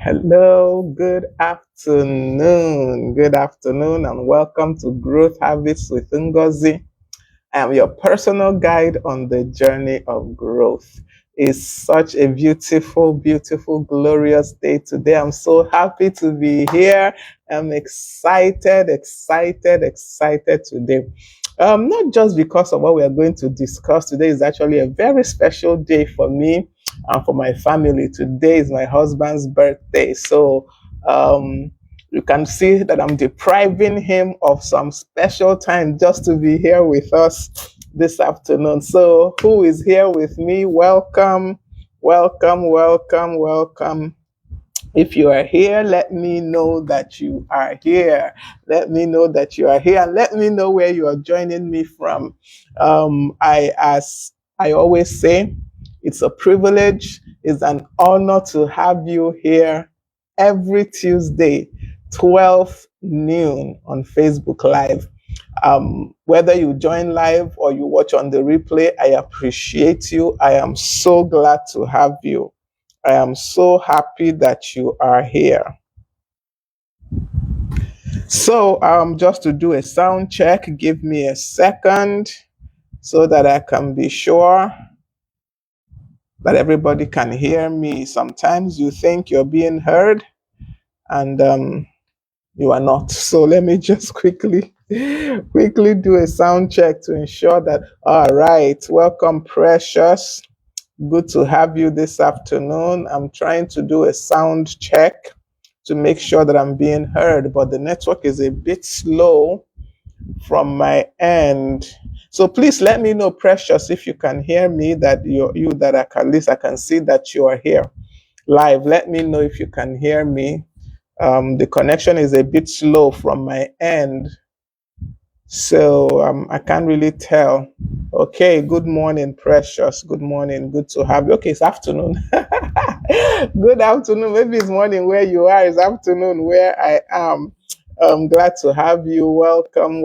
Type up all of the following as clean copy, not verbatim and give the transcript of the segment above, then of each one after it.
Hello, good afternoon. Good afternoon, and welcome to Growth Habits with Ngozi. I am your personal guide on the journey of growth. It's such a beautiful, glorious day today. I'm so happy to be here. I'm excited today. Not just because of what we are going to discuss today is actually a very special day for me and for my family. Today is my husband's birthday. So you can see that I'm depriving him of some special time just to be here with us this afternoon. So, who is here with me? Welcome, welcome. If you are here, let me know that you are here. Let me know that you are here, and let me know where you are joining me from. As I always say, it's a privilege, it's an honor to have you here every Tuesday, 12 noon on Facebook Live. Whether you join live or you watch on the replay, I appreciate you. I am so glad to have you. I am so happy that you are here. So, just to do a sound check, give me a second so that I can be sure that everybody can hear me. Sometimes you think you're being heard and you are not. So let me just quickly do a sound check to ensure that. All right, welcome, Precious. Good to have you this afternoon. I'm trying to do a sound check to make sure that I'm being heard, but the network is a bit slow from my end. So please let me know, Precious, if you can hear me, that you that at least I can see that you are here live. Let me know if you can hear me. The connection is a bit slow from my end, so I can't really tell. Okay, good morning, Precious. Good morning. Good to have you. Okay, it's afternoon. Good afternoon. Maybe it's morning where you are. It's afternoon where I am. I'm glad to have you. Welcome.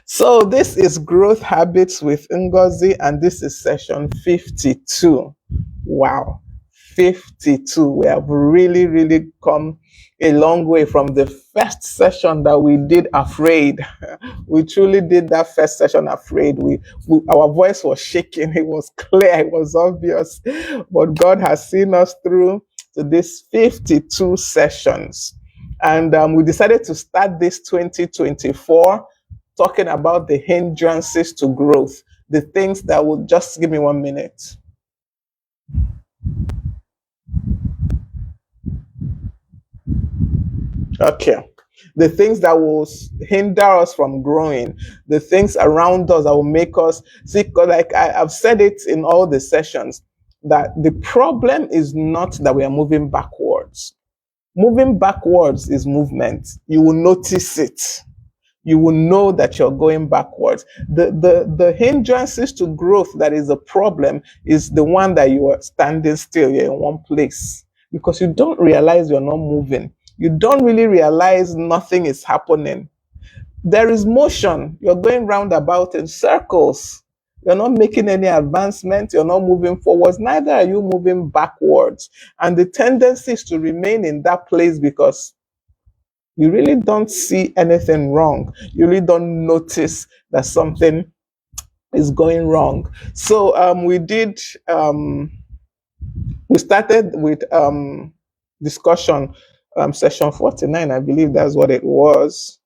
So this is Growth Habits with Ngozi, and this is session 52. Wow, 52. We have really come a long way from the first session that we did afraid. We truly did that first session afraid. Our voice was shaking. It was clear. It was obvious. But God has seen us through to these 52 sessions. And we decided to start this 2024 talking about the hindrances to growth, the things that will just give me 1 minute. Okay. The things that will hinder us from growing, the things around us that will make us see, like I've said it in all the sessions, that the problem is not that we are moving backwards. Moving backwards is movement. You will notice it. You will know that you're going backwards. The hindrances to growth that is a problem is the one that you are standing still, you're in one place, because you don't realize you're not moving. You don't really realize nothing is happening. There is motion. You're going roundabout in circles. You're not making any advancement. You're not moving forwards. Neither are you moving backwards. And the tendency is to remain in that place because you really don't see anything wrong. You really don't notice that something is going wrong. So we started with discussion, session 49, I believe that's what it was.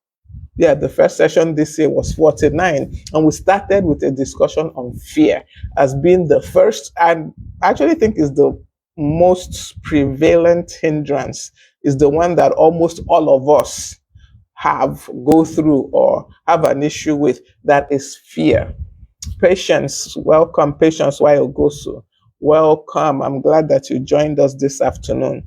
Yeah, the first session this year was 49, and we started with a discussion on fear as being the first, and I actually think is the most prevalent hindrance, is the one that almost all of us go through or have an issue with. That is fear. Patience, welcome. Patience Ngozi, welcome. I'm glad that you joined us this afternoon.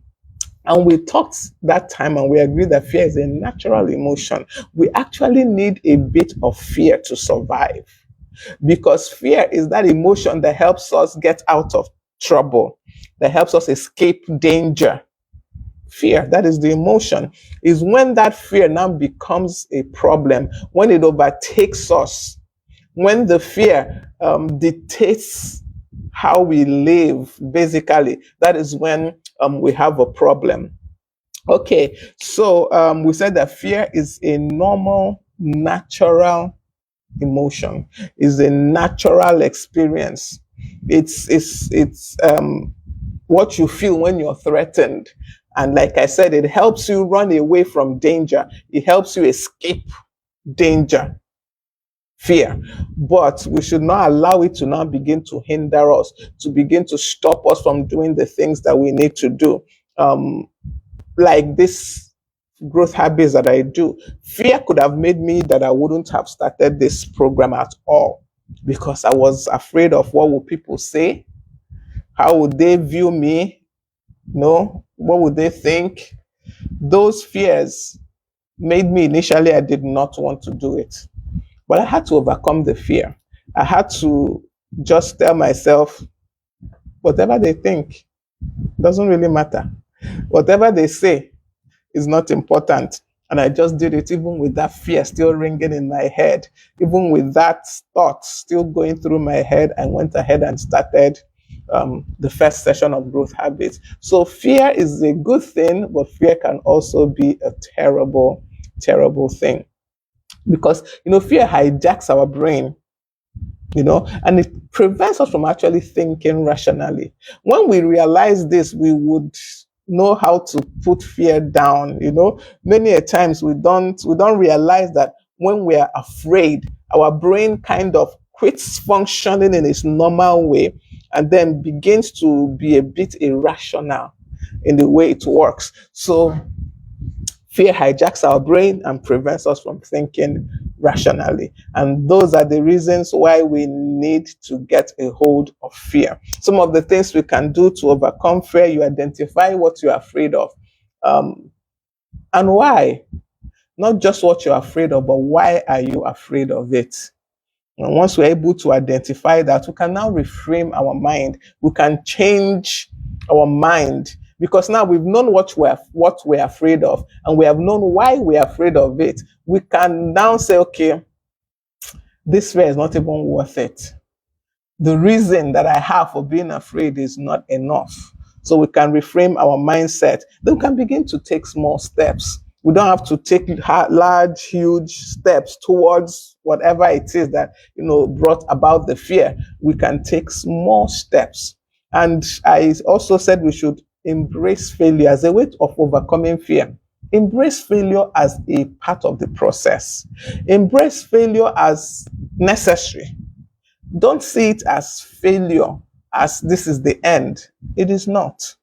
And we talked that time and we agreed that fear is a natural emotion. We actually need a bit of fear to survive, because fear is that emotion that helps us get out of trouble, that helps us escape danger. Fear, that is the emotion, is when that fear now becomes a problem, when it overtakes us, when the fear dictates how we live, basically, that is when we have a problem. Okay, so we said that fear is a normal, natural emotion, is a natural experience. It's what you feel when you're threatened. And like I said, it helps you run away from danger. It helps you escape danger, fear. But we should not allow it to now begin to hinder us, to begin to stop us from doing the things that we need to do. Um, like this growth habits that I do, fear could have made me that I wouldn't have started this program at all, because I was afraid of what would people say, how would they view me, what would they think. Those fears made me initially, I did not want to do it, but I had to overcome the fear. I had to just tell myself, whatever they think doesn't really matter. Whatever they say is not important. And I just did it even with that fear still ringing in my head, even with that thought still going through my head. I went ahead and started the first session of growth habits. So fear is a good thing, but fear can also be a terrible, terrible thing, because fear hijacks our brain, and it prevents us from actually thinking rationally. When we realize this, we would know how to put fear down. Many a times we don't realize that when we are afraid, our brain kind of quits functioning in its normal way and then begins to be a bit irrational in the way it works. So fear hijacks our brain and prevents us from thinking rationally. And those are the reasons why we need to get a hold of fear. Some of the things we can do to overcome fear: you identify what you're afraid of, and why. Not just what you're afraid of, but why are you afraid of it? And once we're able to identify that, we can now reframe our mind. We can change our mind, because now we've known what we're afraid of, and we have known why we're afraid of it. We can now say, okay, this fear is not even worth it. The reason that I have for being afraid is not enough. So we can reframe our mindset. Then we can begin to take small steps. We don't have to take large, huge steps towards whatever it is that brought about the fear. We can take small steps. And I also said we should embrace failure as a way of overcoming fear. Embrace failure as a part of the process. Embrace failure as necessary. Don't see it as failure, as this is the end. It is not.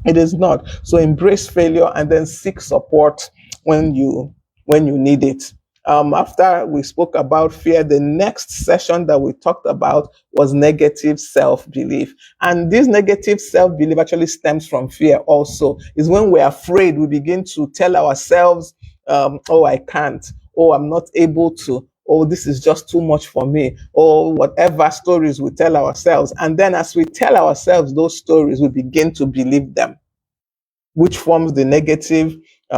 It is not. So embrace failure and then seek support when you need it. After we spoke about fear, the next session that we talked about was negative self-belief. And this negative self-belief actually stems from fear also. Is when we're afraid, we begin to tell ourselves, oh, I can't. Oh, I'm not able to. Oh, this is just too much for me. Or whatever stories we tell ourselves. And then as we tell ourselves those stories, we begin to believe them, which forms the negative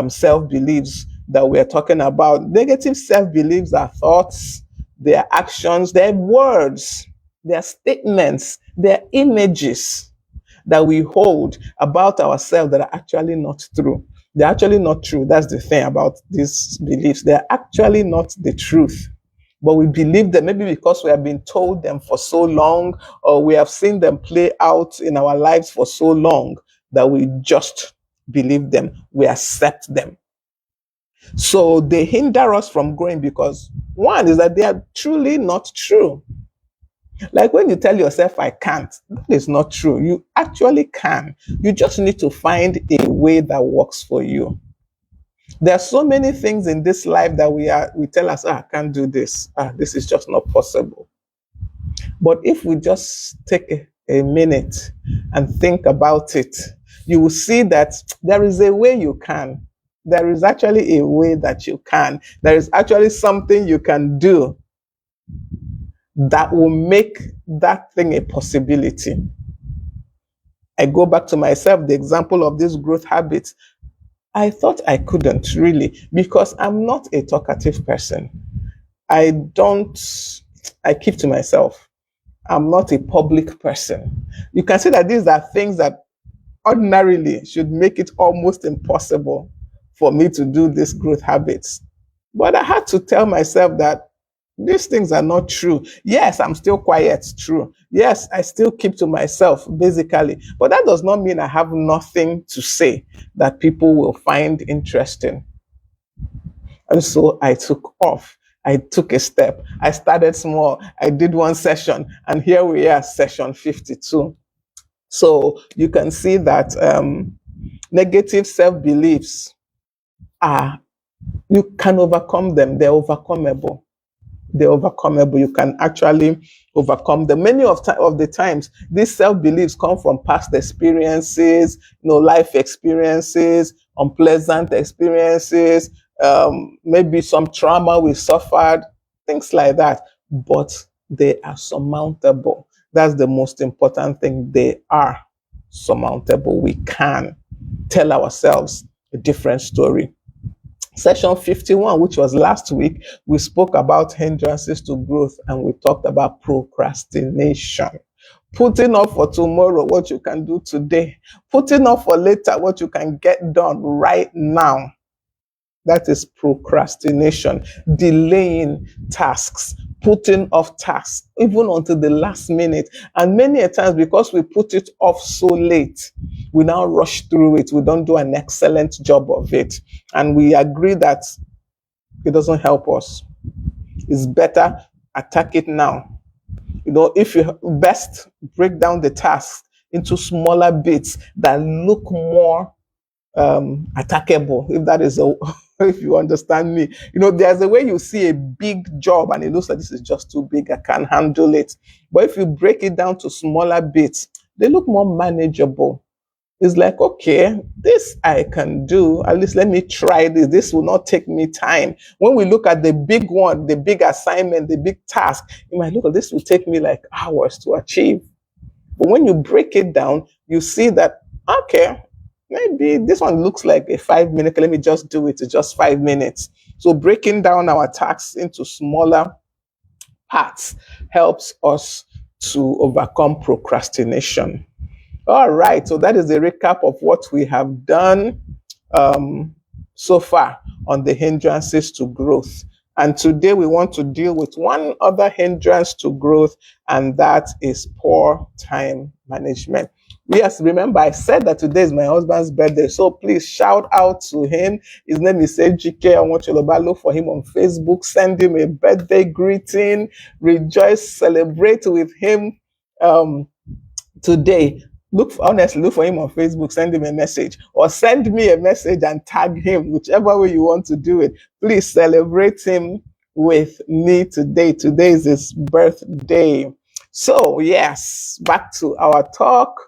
self-beliefs that we're talking about. Negative self-beliefs are thoughts, they're actions, they're words, they're statements, they're images that we hold about ourselves that are actually not true. They're actually not true. That's the thing about these beliefs. They're actually not the truth. But we believe them, maybe because we have been told them for so long, or we have seen them play out in our lives for so long, that we just believe them, we accept them. So they hinder us from growing because, one, is that they are truly not true. Like when you tell yourself, I can't, that is not true. You actually can. You just need to find a way that works for you. There are so many things in this life that we tell us, I can't do this. This is just not possible. But if we just take a minute and think about it, you will see that there is a way you can. There is actually a way that you can. There is actually something you can do that will make that thing a possibility. I go back to myself, the example of this growth habit. I thought I couldn't really, because I'm not a talkative person. I keep to myself. I'm not a public person. You can see that these are things that ordinarily should make it almost impossible for me to do these growth habits. But I had to tell myself that these things are not true. Yes, I'm still quiet, true. Yes, I still keep to myself, basically. But that does not mean I have nothing to say that people will find interesting. And so I took off. I took a step. I started small. I did one session, and here we are, session 52. So you can see that negative self beliefs are, you can overcome them, they're overcomable. They're overcomable. You can actually overcome them. Many of the times, these self-beliefs come from past experiences, life experiences, unpleasant experiences, maybe some trauma we suffered, things like that. But they are surmountable. That's the most important thing. They are surmountable. We can tell ourselves a different story. Session 51, which was last week, we spoke about hindrances to growth and we talked about procrastination. Putting off for tomorrow what you can do today. Putting off for later what you can get done right now. That is procrastination. Delaying tasks, putting off tasks, even until the last minute. And many a times, because we put it off so late, we now rush through it. We don't do an excellent job of it. And we agree that it doesn't help us. It's better attack it now. If you best break down the task into smaller bits that look more attackable, if that is if you understand me. There's a way you see a big job and it looks like this is just too big, I can't handle it. But if you break it down to smaller bits, they look more manageable. It's like, okay, this I can do. At least let me try this. This will not take me time. When we look at the big one, the big assignment, the big task, you might look at this will take me like hours to achieve. But when you break it down, you see that, okay, maybe this one looks like a 5 minute. Let me just do it. It's just 5 minutes. So breaking down our tasks into smaller parts helps us to overcome procrastination. All right, so that is a recap of what we have done so far on the hindrances to growth. And today we want to deal with one other hindrance to growth, and that is poor time management. Yes, remember I said that today is my husband's birthday, so please shout out to him. His name is Ejike. I want you to look for him on Facebook. Send him a birthday greeting. Rejoice, celebrate with him today. Look for him on Facebook, send him a message, or send me a message and tag him, whichever way you want to do it. Please celebrate him with me today. Today is his birthday. So yes, back to our talk.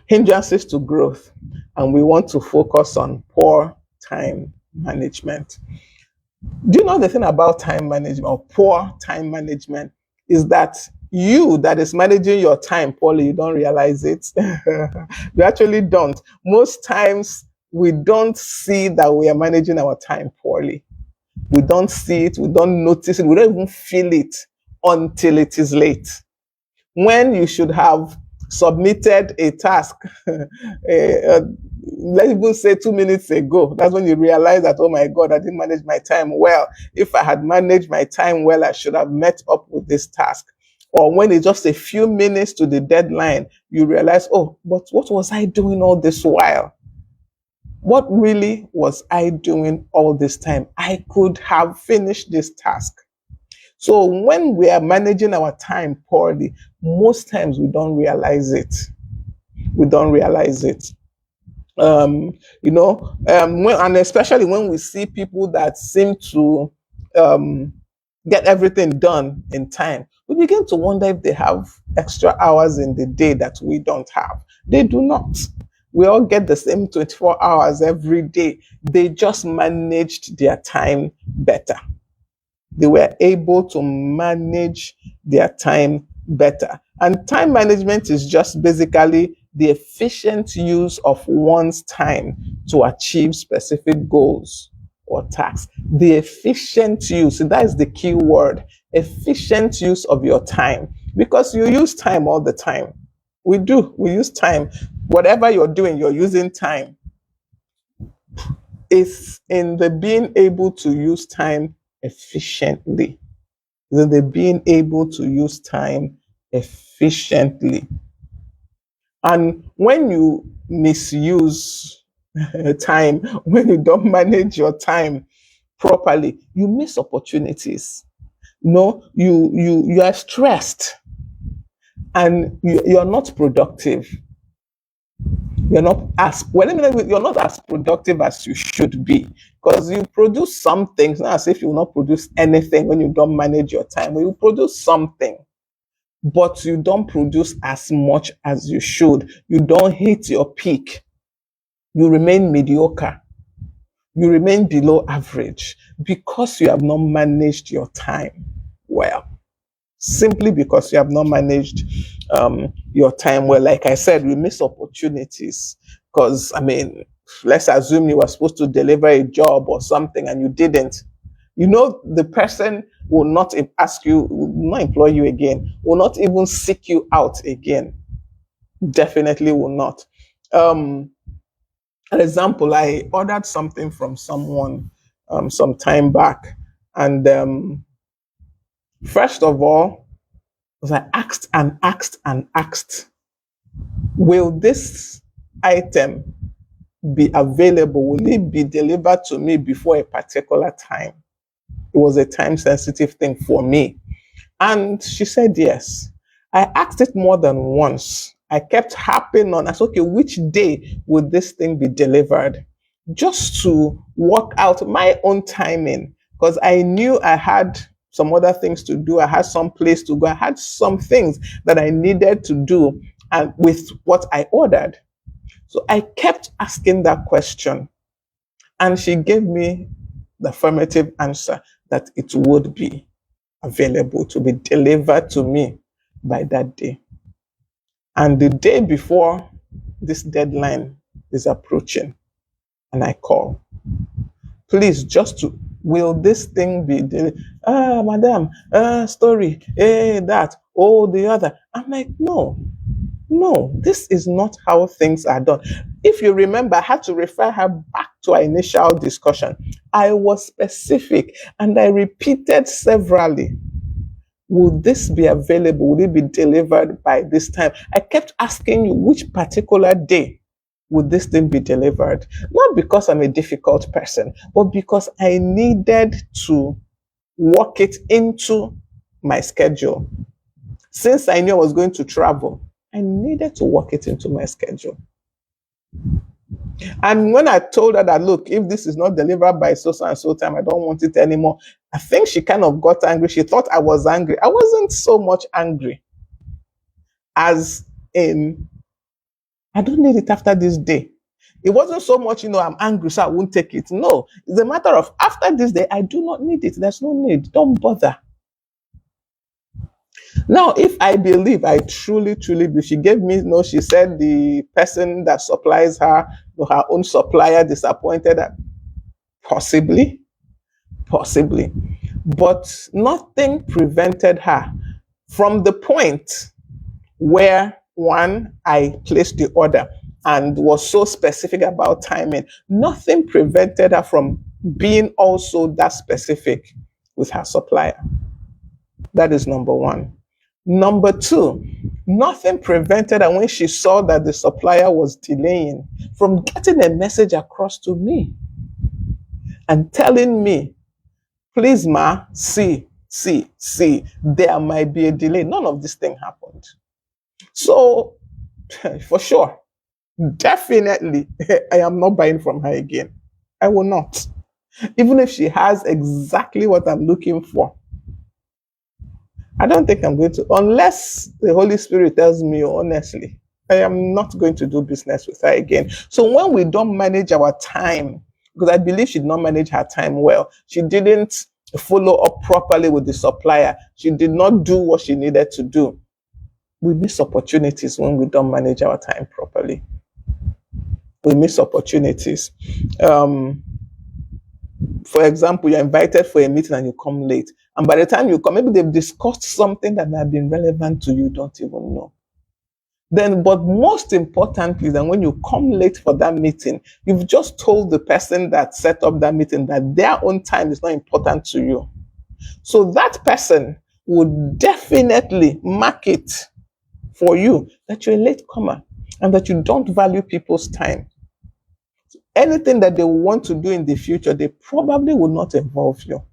Hindrances to growth. And we want to focus on poor time management. Do you know the thing about time management or poor time management is that you that is managing your time poorly, you don't realize it. You actually don't. Most times we don't see that we are managing our time poorly. We don't see it. We don't notice it. We don't even feel it until it is late. When you should have submitted a task, let's even say 2 minutes ago, that's when you realize that, oh my God, I didn't manage my time well. If I had managed my time well, I should have met up with this task. Or when it's just a few minutes to the deadline, you realize, oh, but what was I doing all this while? What really was I doing all this time? I could have finished this task. So when we are managing our time poorly, most times we don't realize it. We don't realize it. And especially when we see people that seem to get everything done in time, we begin to wonder if they have extra hours in the day that we don't have. They do not. We all get the same 24 hours every day. They just managed their time better. They were able to manage their time better. And time management is just basically the efficient use of one's time to achieve specific goals or tasks. The efficient use, and that is the key word, efficient use of your time Because you use time all the time. We do. We use time. Whatever you're doing, you're using time. It's in the being able to use time efficiently. The being able to use time efficiently. And when you misuse time, when you don't manage your time properly, you miss opportunities. No, you are stressed and you're not productive. You're not as well. You're not as productive as you should be because you produce some things. Not as if you will not produce anything when you don't manage your time. You produce something, but you don't produce as much as you should. You don't hit your peak. You remain mediocre. You remain below average because you have not managed your time well. Simply because you have not managed your time well. Like I said, we miss opportunities because, I mean, let's assume you were supposed to deliver a job or something and you didn't. You know, the person will not ask you, will not employ you again, will not even seek you out again. Definitely will not. An example, I ordered something from someone some time back. And first of all, I asked and asked and asked, will this item be available? Will it be delivered to me before a particular time? It was a time sensitive thing for me. And she said yes. I asked it more than once. I kept harping on, I said, okay, which day would this thing be delivered? Just to work out my own timing, because I knew I had some other things to do. I had some place to go. I had some things that I needed to do and with what I ordered. So I kept asking that question. And she gave me the affirmative answer that it would be available to be delivered to me by that day. And the day before this deadline is approaching, and I call, please, just to, will this thing be delivered? Madam, story, that, oh, the other. I'm like, no, no, this is not how things are done. If you remember, I had to refer her back to our initial discussion. I was specific and I repeated severally, will this be available? Will it be delivered by this time? I kept asking you which particular day would this thing be delivered? Not because I'm a difficult person, but because I needed to work it into my schedule. Since I knew I was going to travel, I needed to work it into my schedule. And when I told her that, look, if this is not delivered by so and so time, I don't want it anymore, I think she kind of got angry. She thought I was angry. I wasn't so much angry as in, I don't need it after this day. It wasn't so much, I'm angry, so I won't take it. No, it's a matter of after this day, I do not need it. There's no need. Don't bother. Now, if I believe, I truly, truly believe, she gave me, she said the person that supplies her, her own supplier disappointed her. Possibly, possibly. But nothing prevented her from the point where, one, I placed the order and was so specific about timing. Nothing prevented her from being also that specific with her supplier. That is number one. Number two, nothing prevented her when she saw that the supplier was delaying from getting a message across to me and telling me, please, ma, see, there might be a delay. None of this thing happened. So, for sure, definitely, I am not buying from her again. I will not. Even if she has exactly what I'm looking for, I don't think I'm going to, unless the Holy Spirit tells me, honestly, I am not going to do business with her again. So when we don't manage our time, because I believe she did not manage her time well, she didn't follow up properly with the supplier, she did not do what she needed to do. We miss opportunities when we don't manage our time properly. We miss opportunities. For example, you're invited for a meeting and you come late. And by the time you come, maybe they've discussed something that may have been relevant to you, you don't even know. Then, but most importantly, then when you come late for that meeting, you've just told the person that set up that meeting that their own time is not important to you. So that person would definitely mark it for you that you're a latecomer and that you don't value people's time. Anything that they want to do in the future, they probably will not involve you.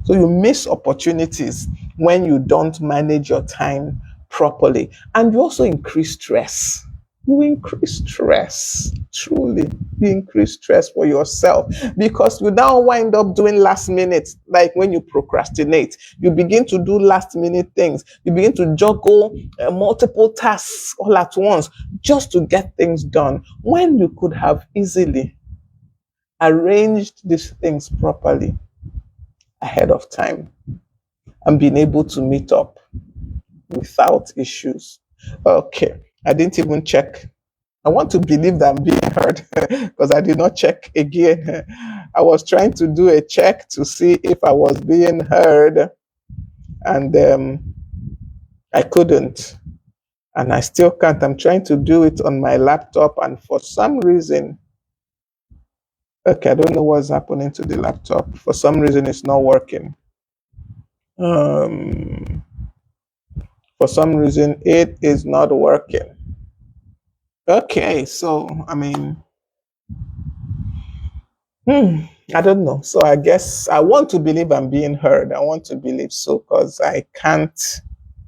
So you miss opportunities when you don't manage your time properly. And you also increase stress. You increase stress, truly. You increase stress for yourself because you now wind up doing last minute, like when you procrastinate. You begin to do last minute things. You begin to juggle multiple tasks all at once just to get things done when you could have easily arranged these things properly ahead of time and been able to meet up without issues. Okay, I didn't even check. I want to believe that I'm being heard because I did not check again. I was trying to do a check to see if I was being heard, and I couldn't. And I still can't. I'm trying to do it on my laptop, and for some reason, okay, I don't know what's happening to the laptop. For some reason, it's not working. Um, for some reason, it is not working. Okay, so I mean, I don't know. So I guess I want to believe I'm being heard. I want to believe so because I can't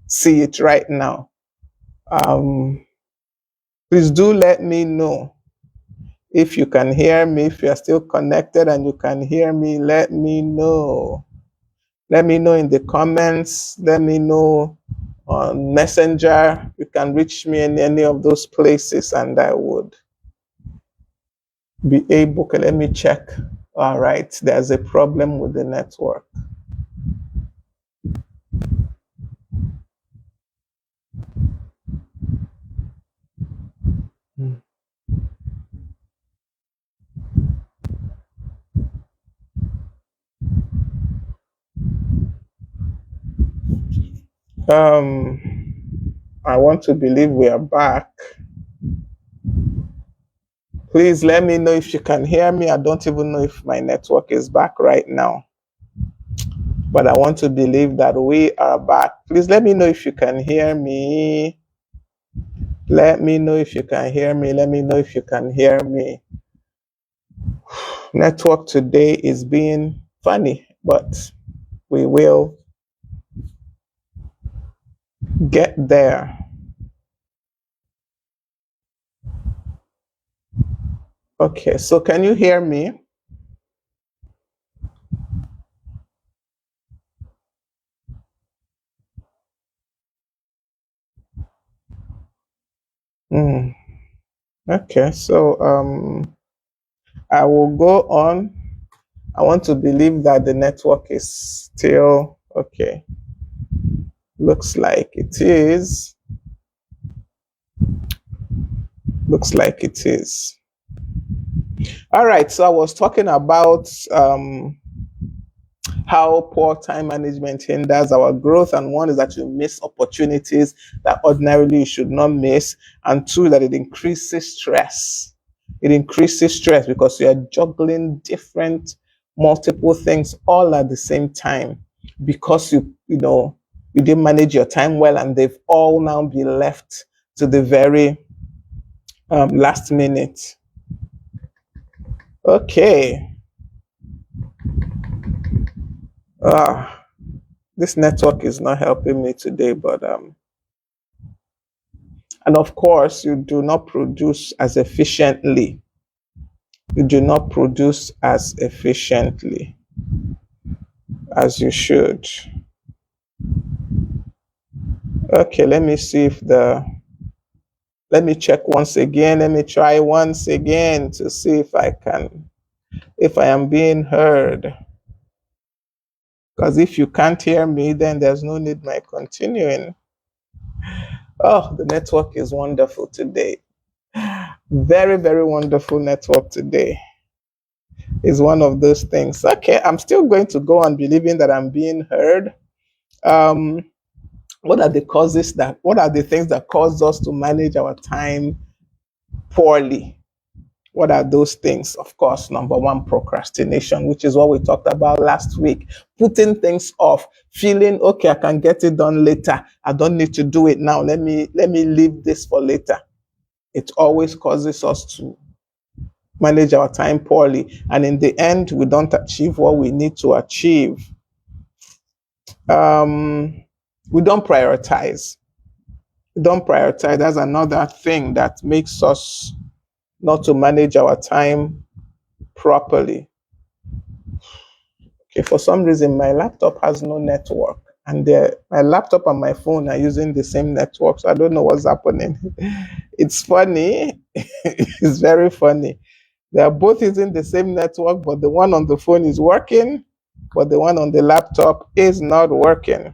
see it right now. Um, please do let me know if you can hear me. If you are still connected and you can hear me, let me know. Let me know in the comments. Let me know on Messenger. You can reach me in any of those places and I would be able. Okay, let me check. All right, there's a problem with the network. I want to believe we are back. Please let me know if you can hear me. I don't even know if my network is back right now. But I want to believe that we are back. Please let me know if you can hear me. Let me know if you can hear me. Let me know if you can hear me. Network today is being funny, but we will get there. Okay, so can you hear me? Okay, so I will go on. I want to believe that the network is still okay. Looks like it is. Looks like it is. All right, so I was talking about how poor time management hinders our growth. And one is that you miss opportunities that ordinarily you should not miss. And two, that it increases stress. It increases stress because you are juggling different, multiple things all at the same time because you didn't manage your time well and they've all now been left to the very last minute. Okay. This network is not helping me today, but and of course you do not produce as efficiently. You do not produce as efficiently as you should. Okay, let me see if let me check once again. Let me try once again to see if if I am being heard. Because if you can't hear me, then there's no need my continuing. Oh, the network is wonderful today. Very, very wonderful network today. Is one of those things. Okay, I'm still going to go on believing that I'm being heard. Um, what are the causes that, what are the things that cause us to manage our time poorly? What are those things? Of course, number one, procrastination, which is what we talked about last week. Putting things off, feeling, okay, I can get it done later. I don't need to do it now. Let me leave this for later. It always causes us to manage our time poorly. And in the end, we don't achieve what we need to achieve. We don't prioritize. We don't prioritize. That's another thing that makes us not to manage our time properly. Okay, for some reason, my laptop has no network, and my laptop and my phone are using the same network. So I don't know what's happening. It's funny. It's very funny. They are both using the same network, but the one on the phone is working, but the one on the laptop is not working.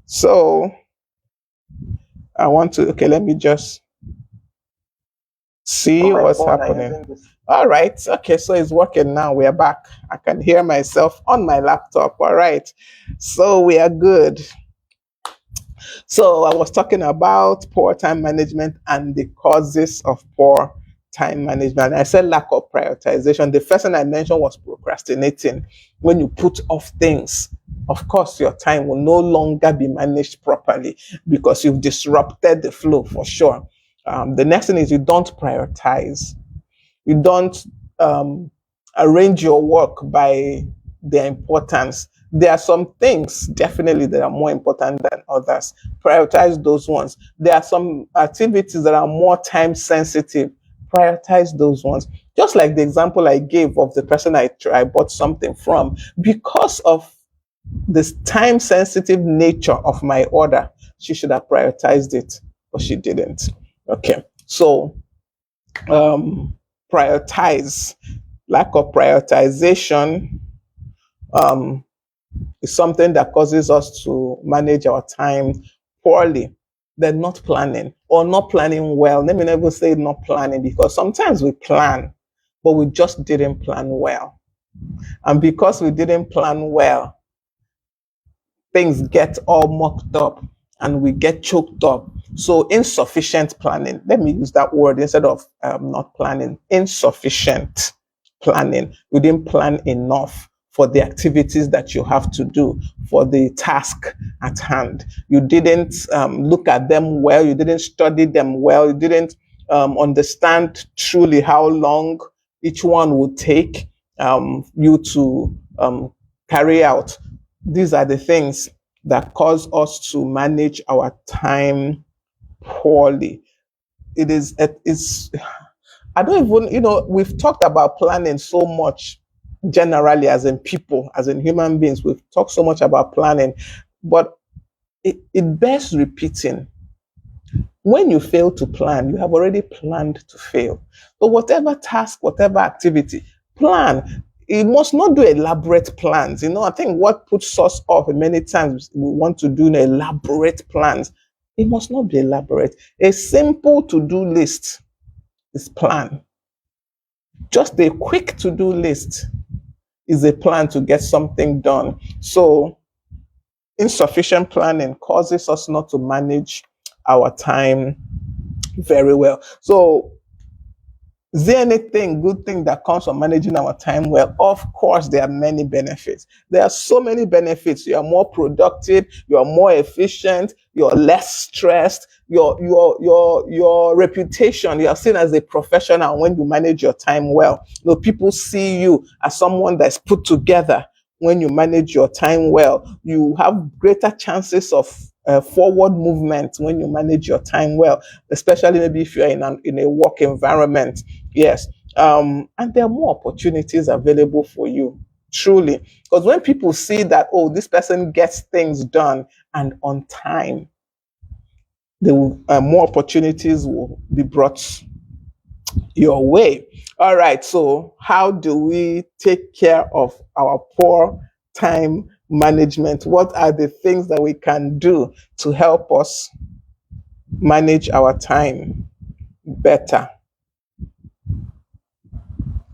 So I want to, okay, let me just see what's happening. All right. Okay. So it's working now. We are back. I can hear myself on my laptop. All right. So we are good. So I was talking about poor time management and the causes of poor time management. I said lack of prioritization. The first thing I mentioned was procrastinating. When you put off things, of course, your time will no longer be managed properly because you've disrupted the flow for sure. The next thing is you don't prioritize. You don't arrange your work by their importance. There are some things definitely that are more important than others. Prioritize those ones. There are some activities that are more time sensitive. Prioritize those ones. Just like the example I gave of the person I bought something from, because of this time sensitive nature of my order, she should have prioritized it, but she didn't. Okay, so prioritize. Lack of prioritization is something that causes us to manage our time poorly. Then not planning or not planning well. Let me never say not planning, because sometimes we plan, but we just didn't plan well. And because we didn't plan well, things get all mucked up and we get choked up. So insufficient planning, let me use that word instead of not planning. Insufficient planning. You didn't plan enough for the activities that you have to do, for the task at hand. You didn't look at them well. You didn't study them well. You didn't understand truly how long each one would take you to carry out. These are the things that cause us to manage our time poorly. It's, I don't even, we've talked about planning so much generally as in people, as in human beings. We've talked so much about planning, but it bears repeating. When you fail to plan, you have already planned to fail. But whatever task, whatever activity, plan. You must not do elaborate plans. I think what puts us off many times, we want to do elaborate plans. It must not be elaborate. A simple to-do list is plan. Just a quick to-do list is a plan to get something done. So insufficient planning causes us not to manage our time very well. So is there anything, good thing that comes from managing our time well? Of course, there are many benefits. There are so many benefits. You are more productive. You are more efficient. You're less stressed. Your reputation, you are seen as a professional when you manage your time well. People see you as someone that's put together. When you manage your time well, you have greater chances of forward movement when you manage your time well, especially maybe if you're in a work environment. Yes. And there are more opportunities available for you, truly. Because when people see that, oh, this person gets things done and on time, more opportunities will be brought your way. All right. So how do we take care of our poor time management? What are the things that we can do to help us manage our time better?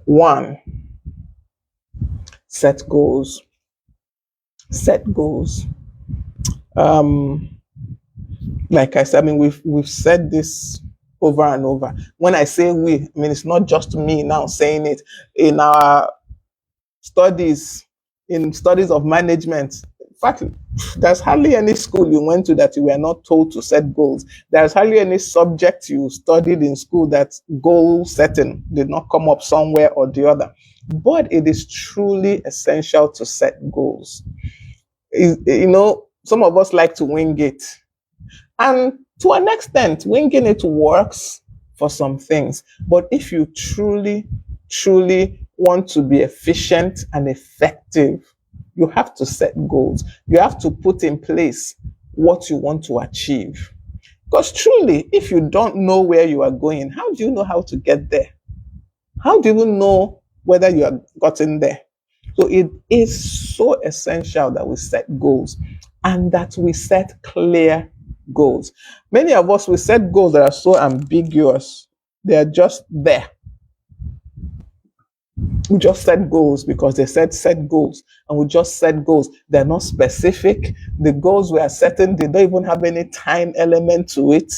One, Set goals. Set goals. Um, like I said, I mean, we've said this over and over. When I say we, I mean it's not just me now saying it. In our studies, in studies of management, in fact, there's hardly any school you went to that you were not told to set goals. There's hardly any subject you studied in school that goal setting did not come up somewhere or the other. But it is truly essential to set goals. You know, some of us like to wing it. And to an extent, winging it works for some things. But if you truly, truly want to be efficient and effective, you have to set goals. You have to put in place what you want to achieve. Because truly, if you don't know where you are going, how do you know how to get there? How do you know whether you have gotten there? So it is so essential that we set goals and that we set clear goals. Many of us, we set goals that are so ambiguous. They are just there. We just set goals because they said set goals, and we just set goals. They're not specific. The goals we are setting, they don't even have any time element to it.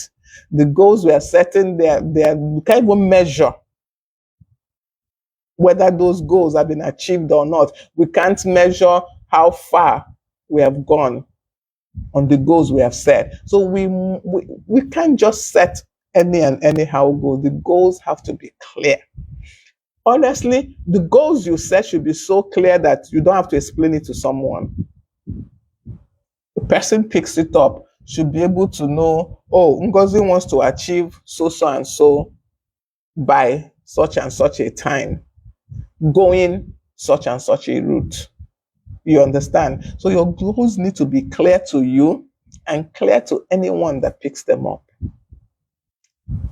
The goals we are setting, we can't even measure whether those goals have been achieved or not. We can't measure how far we have gone on the goals we have set. So we can't just set any and anyhow goals. The goals have to be clear. Honestly, the goals you set should be so clear that you don't have to explain it to someone. The person picks it up should be able to know, oh, Ngozi wants to achieve so and so by such and such a time, going such and such a route. You understand? So your goals need to be clear to you and clear to anyone that picks them up.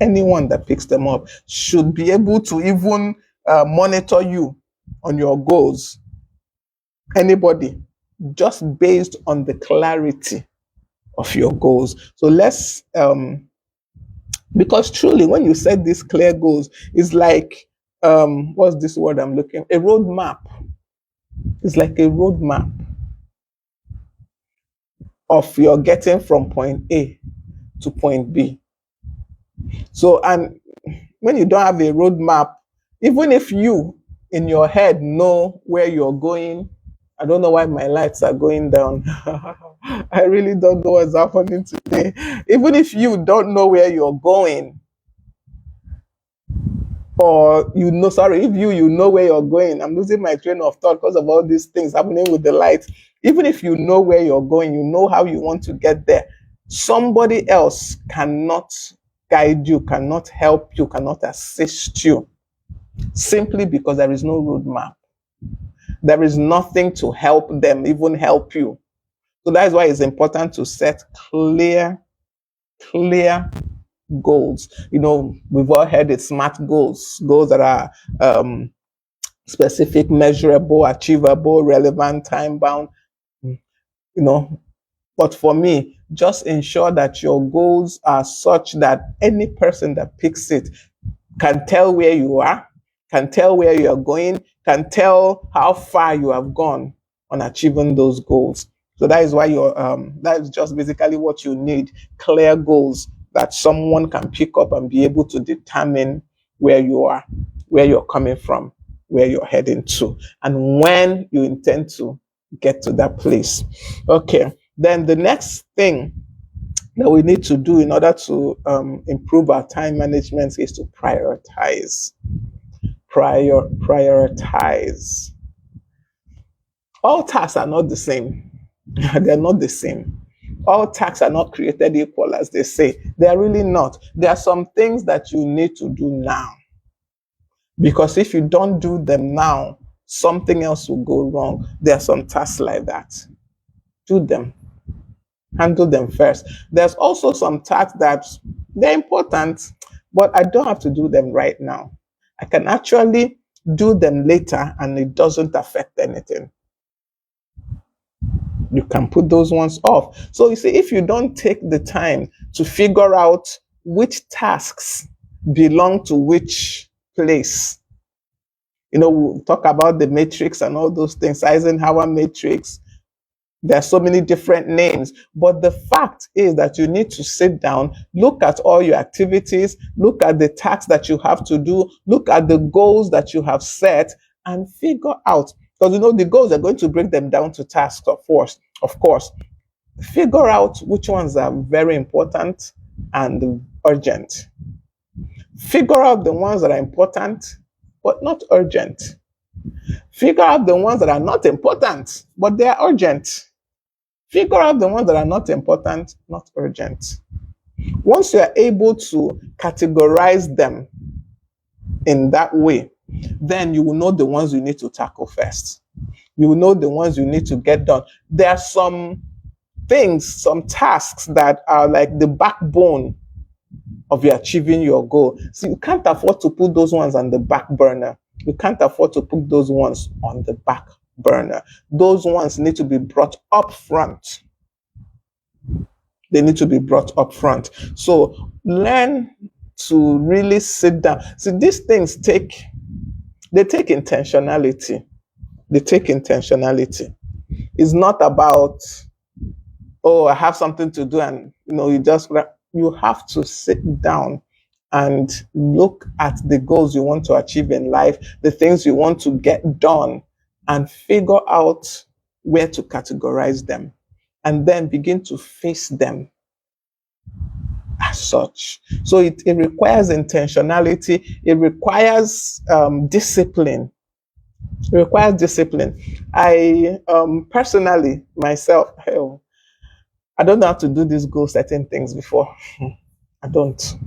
Anyone that picks them up should be able to even monitor you on your goals. Anybody, just based on the clarity of your goals. So let's, because truly, when you set these clear goals, it's like, what's this word I'm looking? A roadmap. It's like a roadmap of your getting from point A to point B. So, and when you don't have a roadmap, even if you in your head know where you're going, I don't know why my lights are going down. I really don't know what's happening today. Even if you don't know where you're going, or if you know where you're going, I'm losing my train of thought because of all these things happening with the lights. Even if you know where you're going, you know how you want to get there, somebody else cannot guide you, cannot help you, cannot assist you, simply because there is no roadmap. There is nothing to help them, even help you. So that's why it's important to set clear goals. You know, we've all heard it, SMART goals, goals that are specific, measurable, achievable, relevant, time bound, you know. But for me, just ensure that your goals are such that any person that picks it can tell where you are, can tell where you're going, can tell how far you have gone on achieving those goals. So that is why that is just basically what you need: clear goals that someone can pick up and be able to determine where you are, where you're coming from, where you're heading to, and when you intend to get to that place. Okay, then the next thing that we need to do in order to improve our time management is to prioritize. Prioritize. All tasks are not the same. They're not the same. All tasks are not created equal, as they say. They're really not. There are some things that you need to do now. Because if you don't do them now, something else will go wrong. There are some tasks like that. Do them. Handle them first. There's also some tasks that they're important, but I don't have to do them right now. I can actually do them later and it doesn't affect anything. You can put those ones off. So you see, if you don't take the time to figure out which tasks belong to which place, We talk about the matrix and all those things, Eisenhower matrix. There are so many different names, but the fact is that you need to sit down, look at all your activities, look at the tasks that you have to do, look at the goals that you have set, and figure out. Because the goals are going to break them down to tasks, of course. Figure out which ones are very important and urgent. Figure out the ones that are important but not urgent. Figure out the ones that are not important but they are urgent. Figure out the ones that are not important, not urgent. Once you are able to categorize them in that way, then you will know the ones you need to tackle first. You will know the ones you need to get done. There are some things, some tasks that are like the backbone of you achieving your goal. So you can't afford to put those ones on the back burner. You can't afford to put those ones on the back burner. Those ones need to be brought up front. They need to be brought up front. So learn to really sit down. See, these things take intentionality. They take intentionality. It's not about, oh, I have something to do, and you have to sit down and look at the goals you want to achieve in life, the things you want to get done, and figure out where to categorize them, and then begin to face them as such. So it requires intentionality. It requires discipline. It requires discipline. I personally, myself, I don't know how to do these goal setting things before. I don't.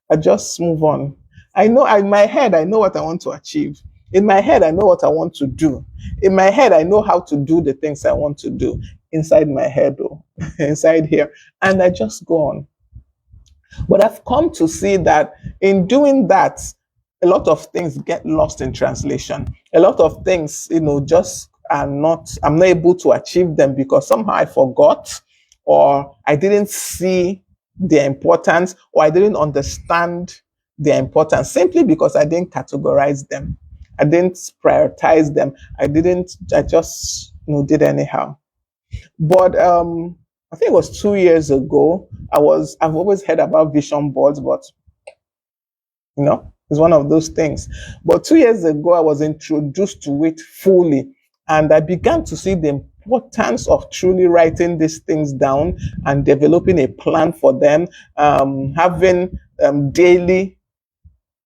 I just move on. I know in my head, I know what I want to achieve. In my head, I know what I want to do. In my head, I know how to do the things I want to do. Inside my head, though, inside here. And I just go on. But I've come to see that in doing that, a lot of things get lost in translation. A lot of things, just I'm not able to achieve them because somehow I forgot, or I didn't see their importance, or I didn't understand their importance, simply because I didn't categorize them. I didn't prioritize them. I just did anyhow. But I think it was 2 years ago. I've always heard about vision boards, but it's one of those things. But 2 years ago, I was introduced to it fully, and I began to see the importance of truly writing these things down and developing a plan for them, having daily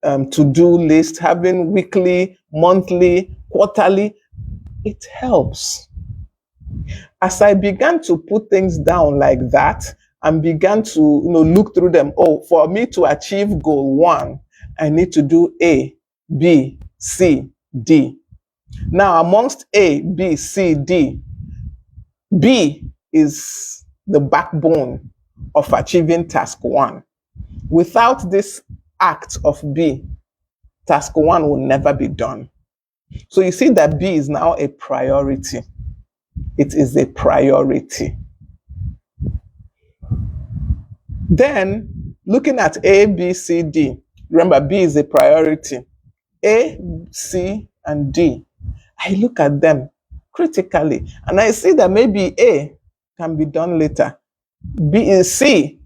to-do list, having weekly, monthly, quarterly. It helps. As I began to put things down like that and began to look through them, for me to achieve goal 1, I need to do A, B, C, D. Now, amongst A, B, C, D, B is the backbone of achieving task 1. Without this act of B, task 1 will never be done. So you see that B is now a priority. It is a priority. Then, looking at A, B, C, D, remember B is a priority. A, C, and D, I look at them critically and I see that maybe A can be done later. B and C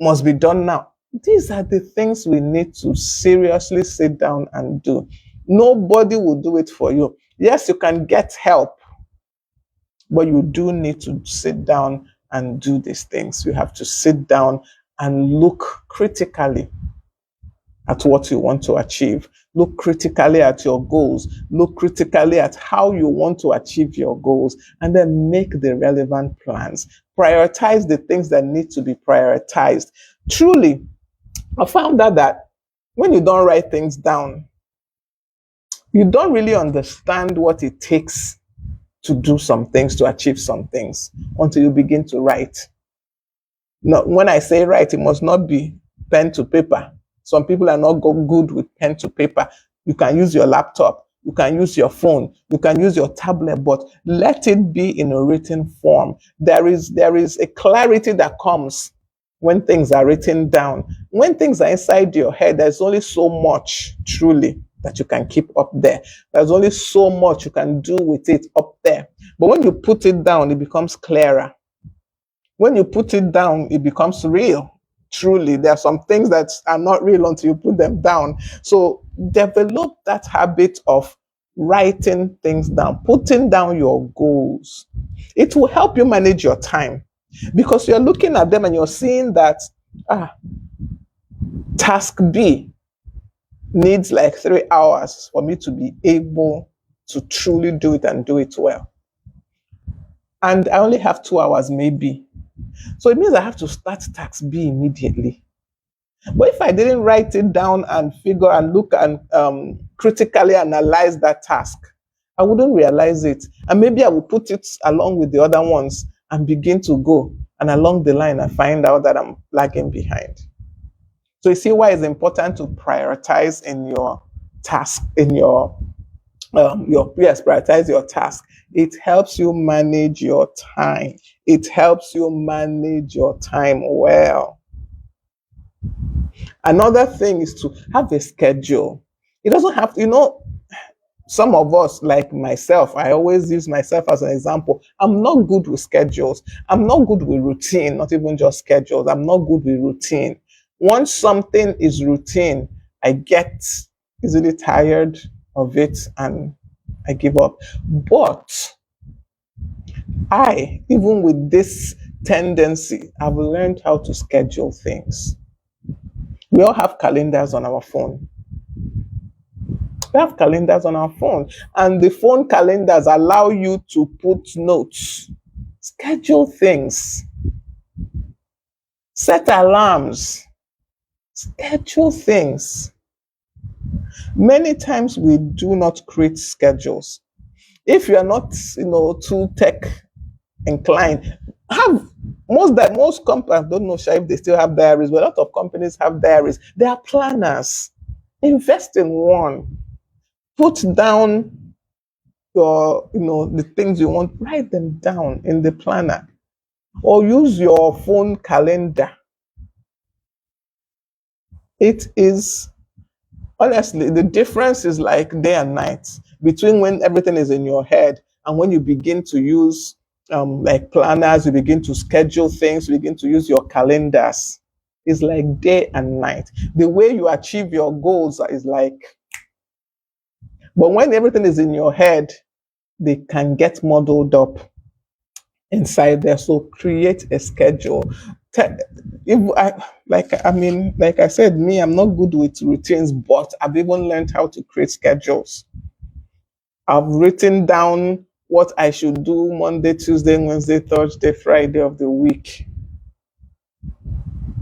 must be done now. These are the things we need to seriously sit down and do. Nobody will do it for you. Yes, you can get help, but you do need to sit down and do these things. You have to sit down and look critically at what you want to achieve. Look critically at your goals. Look critically at how you want to achieve your goals, and then make the relevant plans. Prioritize the things that need to be prioritized. Truly, I found out that when you don't write things down, you don't really understand what it takes to do some things, to achieve some things, until you begin to write. Now, when I say write, it must not be pen to paper. Some people are not good with pen to paper. You can use your laptop, you can use your phone, you can use your tablet, but let it be in a written form. There is a clarity that comes when things are written down. When things are inside your head, there's only so much, truly, that you can keep up there. There's only so much you can do with it up there. But when you put it down, it becomes clearer. When you put it down, it becomes real. Truly, there are some things that are not real until you put them down. So develop that habit of writing things down, putting down your goals. It will help you manage your time because you're looking at them and you're seeing that task B needs like 3 hours for me to be able to truly do it and do it well. And I only have 2 hours maybe. So it means I have to start task B immediately. But if I didn't write it down and figure and look and critically analyze that task, I wouldn't realize it. And maybe I will put it along with the other ones and begin to go. And along the line, I find out that I'm lagging behind. So you see why it's important to prioritize in your task, in prioritize your task. It helps you manage your time. It helps you manage your time well. Another thing is to have a schedule. It doesn't have to, some of us, like myself, I always use myself as an example. I'm not good with schedules. I'm not good with routine, not even just schedules. I'm not good with routine. Once something is routine, I get easily tired of it and I give up. But even with this tendency, I've learned how to schedule things. We all have calendars on our phone. We have calendars on our phone, and the phone calendars allow you to put notes, schedule things, set alarms, schedule things. Many times we do not create schedules. If you are not, too tech inclined, most companies, I don't know if they still have diaries, but a lot of companies have diaries. They are planners. Invest in one. Put down the things you want, write them down in the planner or use your phone calendar. It is, honestly, the difference is like day and night between when everything is in your head and when you begin to use like planners, you begin to schedule things, you begin to use your calendars. It's like day and night. The way you achieve your goals is like, but when everything is in your head, they can get muddled up inside there. So create a schedule. Like I said, I'm not good with routines, but I've even learned how to create schedules. I've written down what I should do Monday, Tuesday, Wednesday, Thursday, Friday of the week.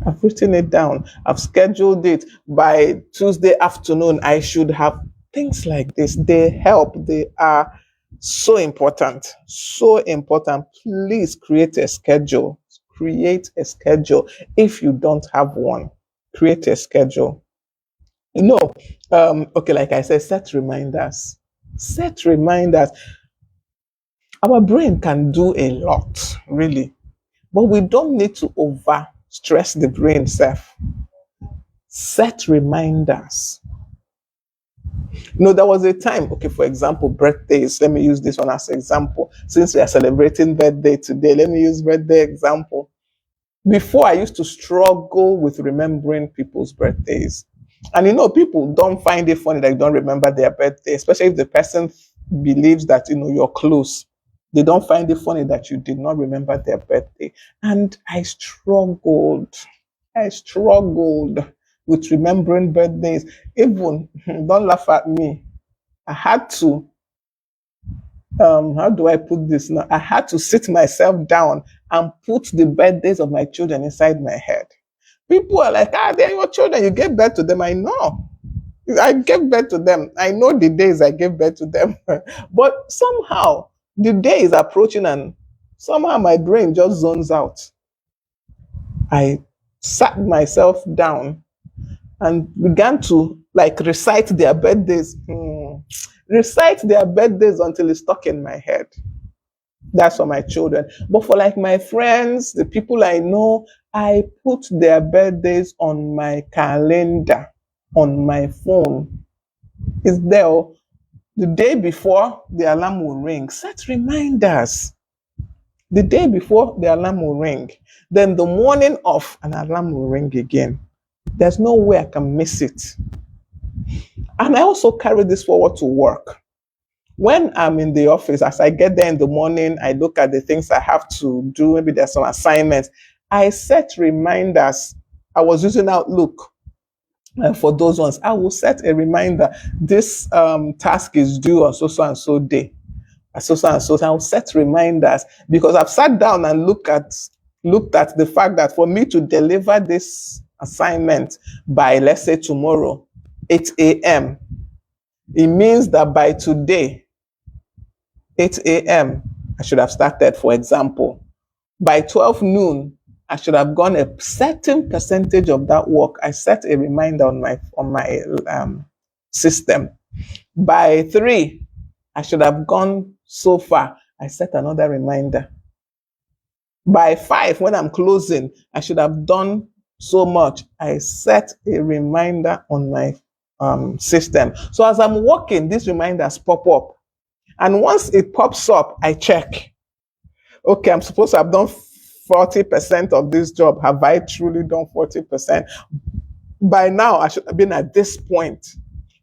I've written it down. I've scheduled it by Tuesday afternoon. I should have things like this. They help. They are so important. So important. Please create a schedule. Create a schedule. If you don't have one, create a schedule. Okay, like I said, set reminders. Set reminders. Our brain can do a lot, really, but we don't need to over stress the brain self. Set reminders. There was a time, okay, for example, birthdays. Let me use this one as an example. Since we are celebrating birthday today, let me use birthday example. Before, I used to struggle with remembering people's birthdays. And people don't find it funny that you don't remember their birthday, especially if the person believes that, you're close. They don't find it funny that you did not remember their birthday. And I struggled. With remembering birthdays. Even, don't laugh at me. I had to, how do I put this now? I had to sit myself down and put the birthdays of my children inside my head. People are like, they're your children. You gave birth to them. I know. I gave birth to them. I know the days I gave birth to them. But somehow, the day is approaching and somehow my brain just zones out. I sat myself down and began to recite their birthdays. Recite their birthdays until it's stuck in my head. That's for my children. But for my friends, the people I know, I put their birthdays on my calendar, on my phone. It's there. Oh. The day before the alarm will ring, set reminders. The day before the alarm will ring. Then the morning of, an alarm will ring again. There's no way I can miss it. And I also carry this forward to work. When I'm in the office, as I get there in the morning, I look at the things I have to do. Maybe there's some assignments. I set reminders. I was using Outlook for those ones. I will set a reminder. This task is due on so and so day. So and so. I'll set reminders because I've sat down and looked at the fact that for me to deliver this assignment by, let's say, tomorrow, 8 a.m., it means that by today, 8 a.m., I should have started, for example. By 12 noon, I should have gone a certain percentage of that work. I set a reminder on my system. By 3, I should have gone so far. I set another reminder. By 5, when I'm closing, I should have done so much. I set a reminder on my system. So as I'm working, these reminders pop up. And once it pops up, I check. Okay, I'm supposed to have done 40% of this job. Have I truly done 40%? By now, I should have been at this point.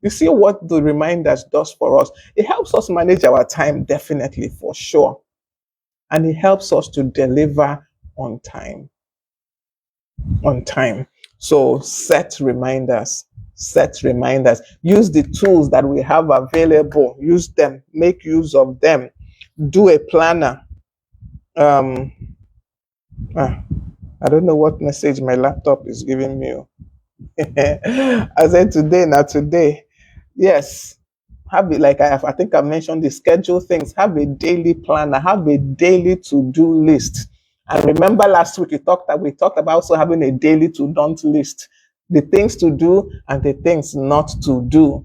You see what the reminders does for us? It helps us manage our time, definitely, for sure. And it helps us to deliver on time. On time. So set reminders. Set reminders. Use the tools that we have available. Use them. Make use of them. Do a planner. I don't know what message my laptop is giving me. I said today, not today. Yes. Have it like I think I mentioned the schedule things. Have a daily planner. Have a daily to-do list. And remember last week we talked about also having a daily to-don't list. The things to do and the things not to do.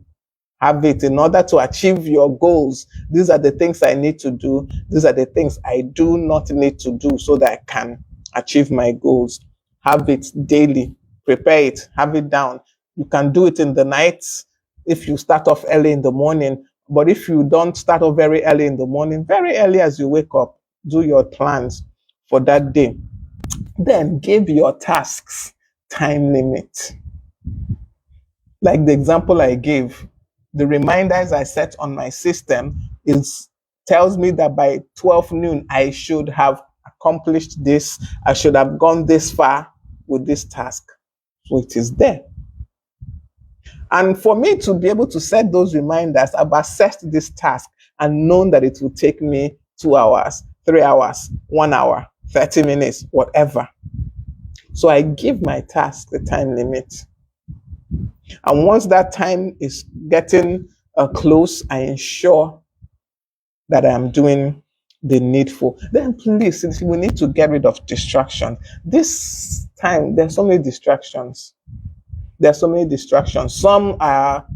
Have it in order to achieve your goals. These are the things I need to do. These are the things I do not need to do so that I can achieve my goals. Have it daily. Prepare it. Have it down. You can do it in the night if you start off early in the morning. But if you don't start off very early in the morning, very early as you wake up, do your plans for that day. Then give your tasks time limit. Like the example I gave, the reminders I set on my system tells me that by 12 noon, I should have accomplished this. I should have gone this far with this task. So it is there. And for me to be able to set those reminders, I've assessed this task and known that it will take me 2 hours, 3 hours, 1 hour, 30 minutes, whatever. So I give my task the time limit. And once that time is getting close, I ensure that I am doing the needful. Then please, we need to get rid of distraction. This time, there's so many distractions. There are so many distractions. Some are,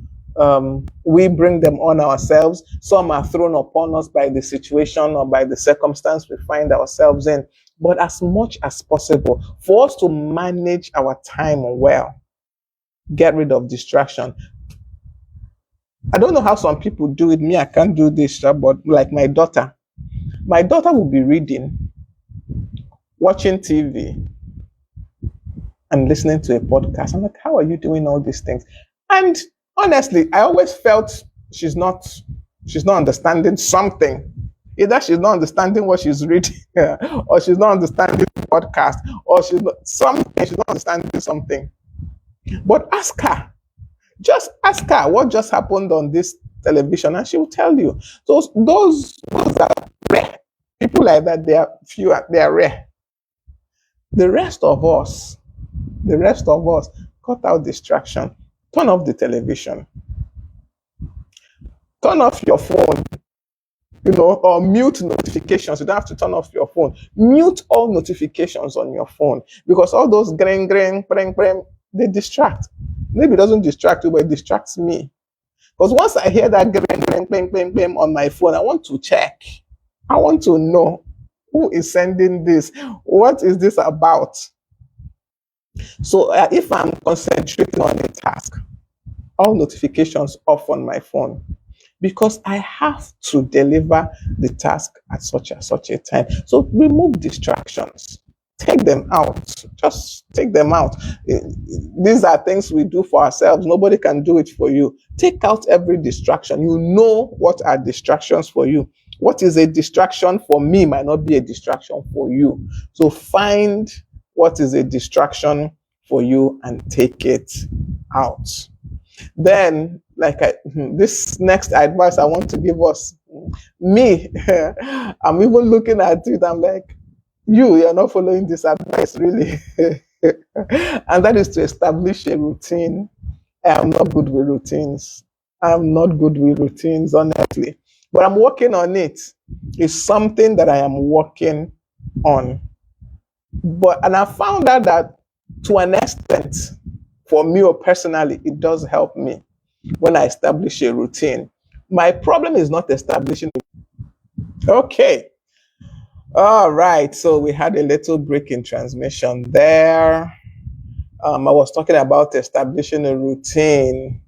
we bring them on ourselves. Some are thrown upon us by the situation or by the circumstance we find ourselves in. But as much as possible, for us to manage our time well, get rid of distraction. I don't know how some people do it. Me, I can't do this, but like my daughter will be reading, watching TV, and listening to a podcast. I'm like, how are you doing all these things? And honestly, I always felt she's not understanding something. Either she's not understanding what she's reading, or she's not understanding the podcast, or she's not understanding something. But ask her. Just ask her what just happened on this television, and she will tell you. So those are rare. People like that, they are few. They are rare. The rest of us, cut out distraction. Turn off the television. Turn off your phone. Or mute notifications. You don't have to turn off your phone. Mute all notifications on your phone, because all those grang, they distract. Maybe it doesn't distract you, but it distracts me. Because once I hear that grang on my phone, I want to check. I want to know who is sending this. What is this about? So if I'm concentrating on a task, all notifications off on my phone because I have to deliver the task at such a time. So remove distractions. Take them out. Just take them out. These are things we do for ourselves. Nobody can do it for you. Take out every distraction. You know what are distractions for you. What is a distraction for me might not be a distraction for you. So find what is a distraction for you and take it out. Then, this next advice I want to give us, me, I'm even looking at it, I'm like, you're not following this advice, really. And that is to establish a routine. I am not good with routines. I'm not good with routines, honestly. But I'm working on it. It's something that I am working on. And I found out that to an extent, for me or personally, it does help me when I establish a routine. My problem is not establishing. Okay. All right. So we had a little break in transmission there. I was talking about establishing a routine.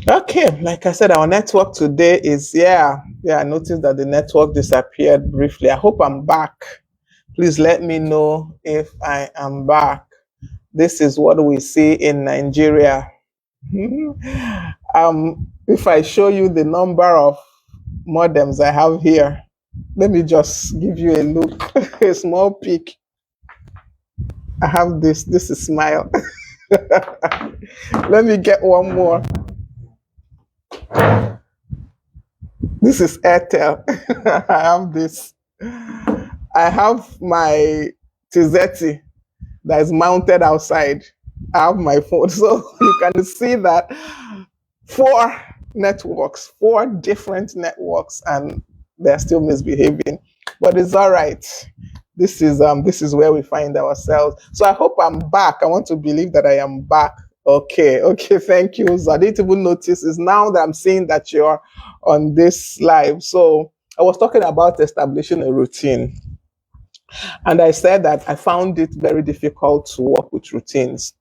Okay, like I said, our network today is, I noticed that the network disappeared briefly. I hope I'm back. Please let me know if I am back. This is what we see in Nigeria. If I show you the number of modems I have here, let me just give you a look, a small peek. I have this. This is Smile. Let me get one more. This is Airtel. I have this. I have my Tizeti that is mounted outside. I have my phone. So you can see that four different networks, and they're still misbehaving. But it's all right. This is where we find ourselves. So I hope I'm back. I want to believe that I am back. Okay, thank you. So I didn't even notice. It's now that I'm seeing that you're on this live. So I was talking about establishing a routine. And I said that I found it very difficult to work with routines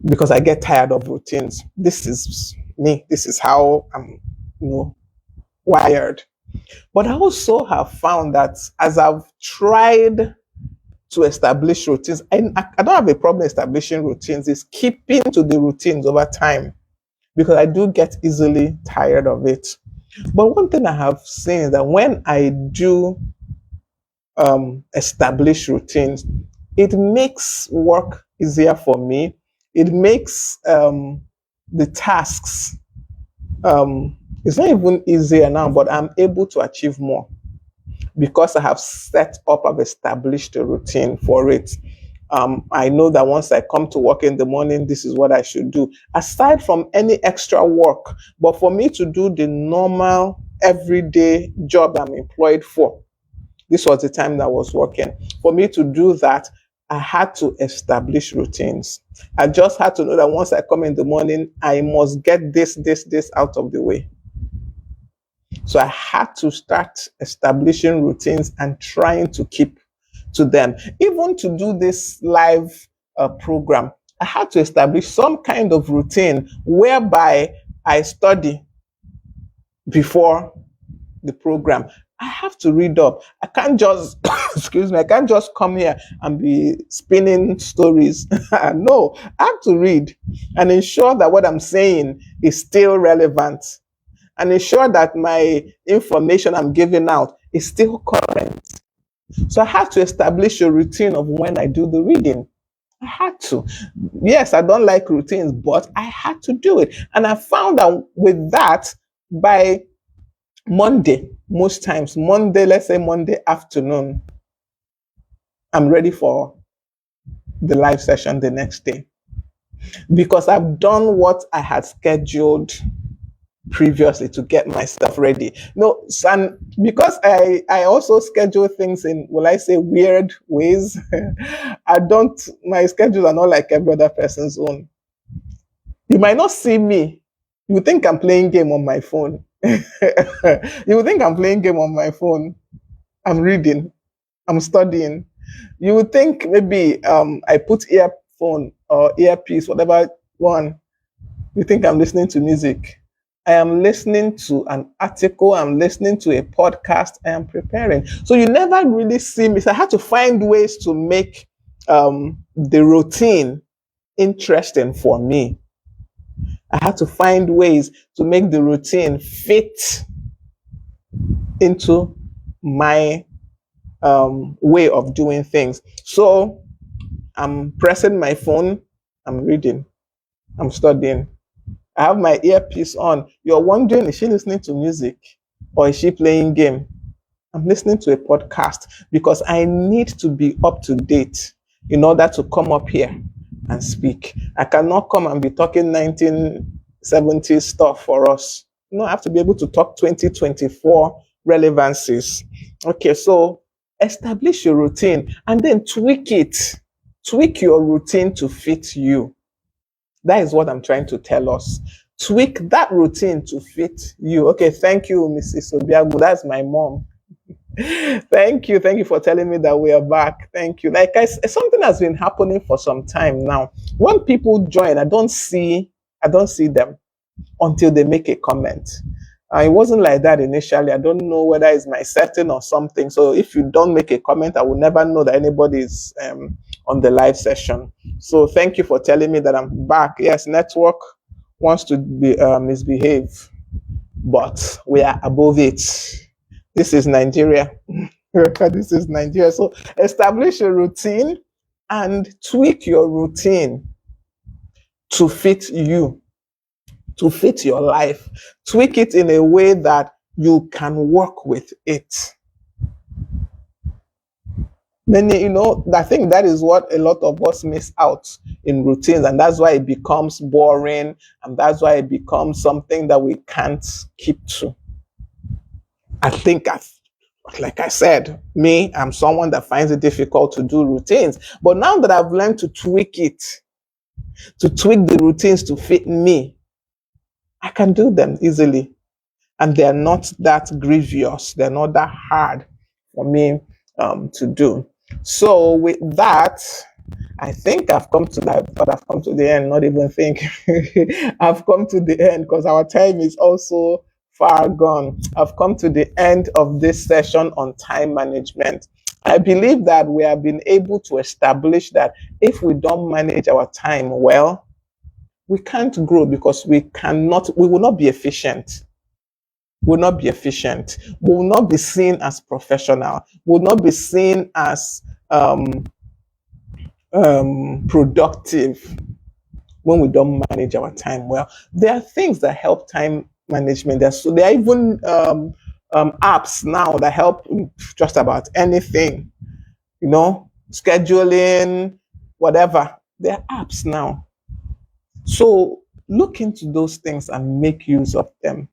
because I get tired of routines. This is me. This is how I'm, wired. But I also have found that as I've tried to establish routines, I don't have a problem establishing routines. It's keeping to the routines over time because I do get easily tired of it. But one thing I have seen is that when I do establish routines, it makes work easier for me. It makes the tasks, it's not even easier now, but I'm able to achieve more because I have I've established a routine for it. I know that once I come to work in the morning, this is what I should do, aside from any extra work. But for me to do the normal, everyday job I'm employed for, this was the time that I was working. For me to do that, I had to establish routines. I just had to know that once I come in the morning, I must get this out of the way. So I had to start establishing routines and trying to keep to them. Even to do this live program, I had to establish some kind of routine whereby I study before the program. I have to read up. I can't just, excuse me, I can't just come here and be spinning stories. No, I have to read and ensure that what I'm saying is still relevant and ensure that my information I'm giving out is still current. So I have to establish a routine of when I do the reading. I had to. Yes, I don't like routines, but I had to do it. And I found out with that, by Monday, most times, let's say Monday afternoon, I'm ready for the live session the next day because I've done what I had scheduled previously to get myself ready. No, and because I also schedule things in, will I say, weird ways. My schedules are not like every other person's own. You might not see me. You think I'm playing game on my phone. You would think I'm playing game on my phone. I'm reading. I'm studying. You would think maybe I put earphones phone or earpiece, whatever one, you think I'm listening to music. I am listening to an article, I'm listening to a podcast, I am preparing. So you never really see me. So I had to find ways to make the routine interesting for me. I had to find ways to make the routine fit into my way of doing things. So I'm pressing my phone, I'm reading, I'm studying. I have my earpiece on. You're wondering, is she listening to music or is she playing game? I'm listening to a podcast because I need to be up to date in order to come up here and speak. I cannot come and be talking 1970s stuff for us. I have to be able to talk 2024 relevancies. Okay, so establish your routine and then tweak it. Tweak your routine to fit you. That is what I'm trying to tell us. Tweak that routine to fit you. Okay, thank you, Mrs. Obiagu. That's my mom. Thank you. Thank you for telling me that we are back. Thank you. Something has been happening for some time now. When people join, I don't see them until they make a comment. It wasn't like that initially. I don't know whether it's my setting or something. So if you don't make a comment, I will never know that anybody is on the live session. So thank you for telling me that I'm back. Yes, network wants to misbehave, but we are above it. This is Nigeria. This is Nigeria. So establish a routine and tweak your routine to fit you, to fit your life. Tweak it in a way that you can work with it. I think that is what a lot of us miss out in routines, and that's why it becomes boring, and that's why it becomes something that we can't keep to. I think like I said, I'm someone that finds it difficult to do routines. But now that I've learned to tweak the routines to fit me, I can do them easily. And they're not that grievous. They're not that hard for me to do. So with that, I think I've come to the end, not even think. I've come to the end because our time is also far gone. I've come to the end of this session on time management. I believe that we have been able to establish that if we don't manage our time well, we can't grow because we will not be efficient. Will not be efficient, will not be seen as professional, will not be seen as productive when we don't manage our time well. There are things that help time management. There are even apps now that help just about anything, scheduling, whatever. There are apps now. So look into those things and make use of them.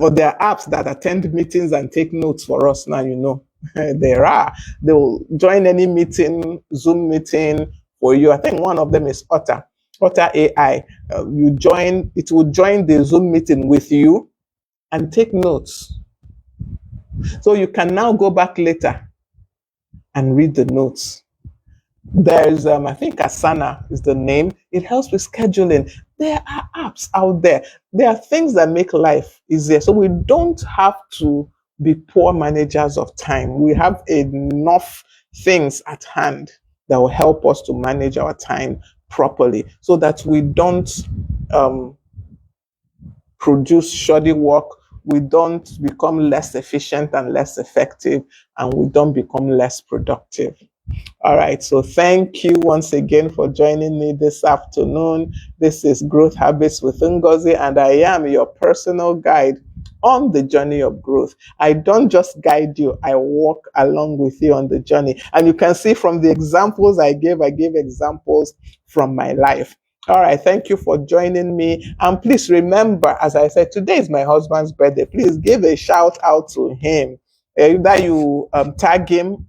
Or there are apps that attend meetings and take notes for us now, there are. They will join any meeting, Zoom meeting for you. I think one of them is Otter AI. It will join the Zoom meeting with you and take notes. So you can now go back later and read the notes. There's, I think Asana is the name. It helps with scheduling. There are apps out there. There are things that make life easier. So we don't have to be poor managers of time. We have enough things at hand that will help us to manage our time properly so that we don't produce shoddy work, we don't become less efficient and less effective, and we don't become less productive. All right, so thank you once again for joining me this afternoon. This is Growth Habits with Ngozi, and I am your personal guide on the journey of growth. I don't just guide you, I walk along with you on the journey. And you can see from the examples I gave examples from my life. All right, thank you for joining me. And please remember, as I said, today is my husband's birthday. Please give a shout out to him. Either you tag him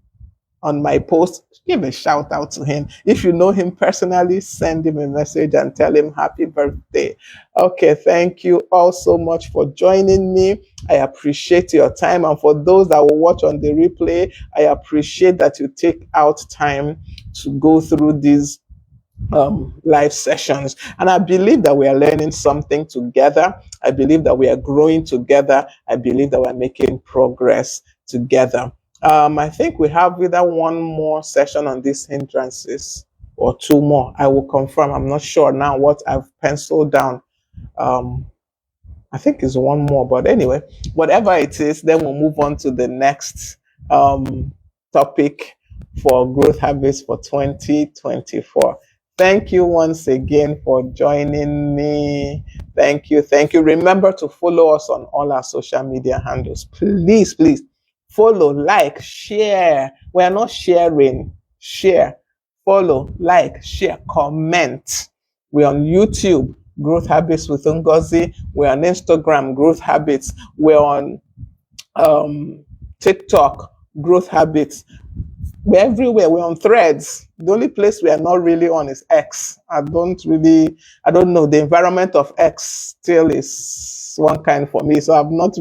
on my post, give a shout out to him. If you know him personally, send him a message and tell him happy birthday. Okay, thank you all so much for joining me. I appreciate your time. And for those that will watch on the replay, I appreciate that you take out time to go through these live sessions. And I believe that we are learning something together. I believe that we are growing together. I believe that we're making progress together. I think we have either one more session on these hindrances or two more. I will confirm. I'm not sure now what I've penciled down. Um, I think it's one more, but anyway, whatever it is, then we'll move on to the next topic for growth habits for 2024. Thank you once again for joining me. Thank you. Thank you. Remember to follow us on all our social media handles. Please, please follow, like, share. We are not sharing. Share, follow, like, share, comment. We're on YouTube, Growth Habits with Ngozi. We're on Instagram, Growth Habits. We're on TikTok, Growth Habits. We're everywhere. We're on Threads. The only place we are not really on is X. I don't know. The environment of X still is one kind for me. So I've not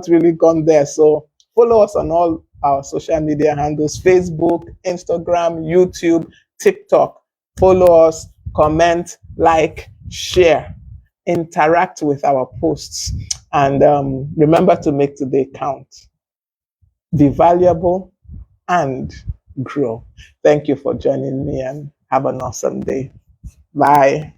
really gone there. So follow us on all our social media handles: Facebook, Instagram, YouTube, TikTok. Follow us, comment, like, share, interact with our posts, and remember to make today count. Be valuable and grow. Thank you for joining me and have an awesome day. Bye.